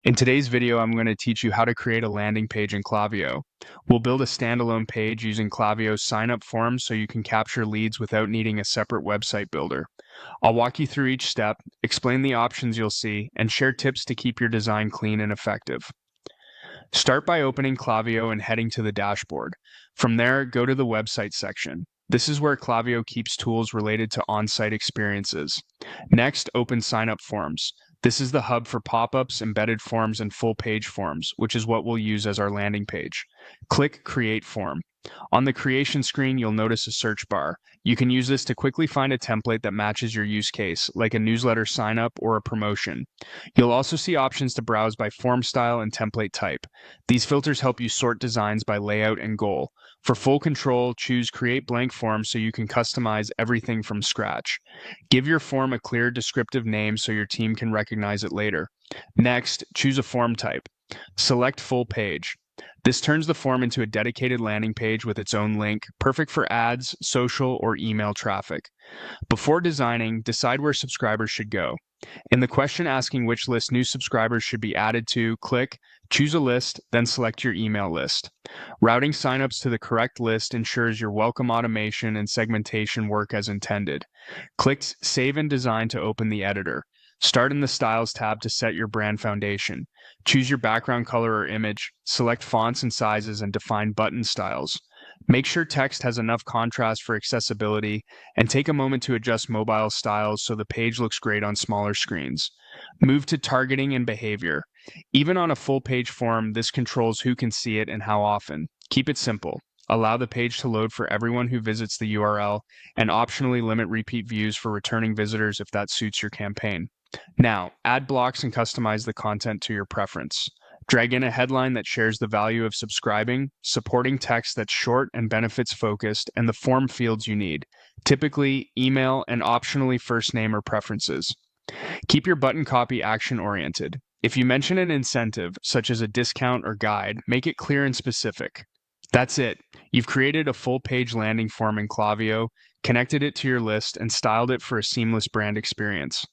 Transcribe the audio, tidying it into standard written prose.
In today's video, I'm going to teach you how to create a landing page in Klaviyo. We'll build a standalone page using Klaviyo's sign-up forms so you can capture leads without needing a separate website builder. I'll walk you through each step, explain the options you'll see, and share tips to keep your design clean and effective. Start by opening Klaviyo and heading to the dashboard. From there, go to the website section. This is where Klaviyo keeps tools related to on-site experiences. Next, open sign-up forms. This is the hub for pop-ups, embedded forms, and full-page forms, which is what we'll use as our landing page. Click Create Form. On the creation screen, you'll notice a search bar. You can use this to quickly find a template that matches your use case, like a newsletter sign-up or a promotion. You'll also see options to browse by form style and template type. These filters help you sort designs by layout and goal. For full control, choose Create Blank Form so you can customize everything from scratch. Give your form a clear descriptive name so your team can recognize it later. Next, choose a form type. Select Full Page. This turns the form into a dedicated landing page with its own link, perfect for ads, social, or email traffic. Before designing, decide where subscribers should go. In the question asking which list new subscribers should be added to, click Choose a List, then select your email list. Routing signups to the correct list ensures your welcome automation and segmentation work as intended. Click Save and Design to open the editor. Start in the Styles tab to set your brand foundation. Choose your background color or image, select fonts and sizes, and define button styles. Make sure text has enough contrast for accessibility, and take a moment to adjust mobile styles so the page looks great on smaller screens. Move to targeting and behavior. Even on a full-page form, this controls who can see it and how often. Keep it simple. Allow the page to load for everyone who visits the URL, and optionally limit repeat views for returning visitors if that suits your campaign. Now, add blocks and customize the content to your preference. Drag in a headline that shares the value of subscribing, supporting text that's short and benefits focused, and the form fields you need, typically email and optionally first name or preferences. Keep your button copy action-oriented. If you mention an incentive, such as a discount or guide, make it clear and specific. That's it. You've created a full-page landing form in Klaviyo, connected it to your list, and styled it for a seamless brand experience.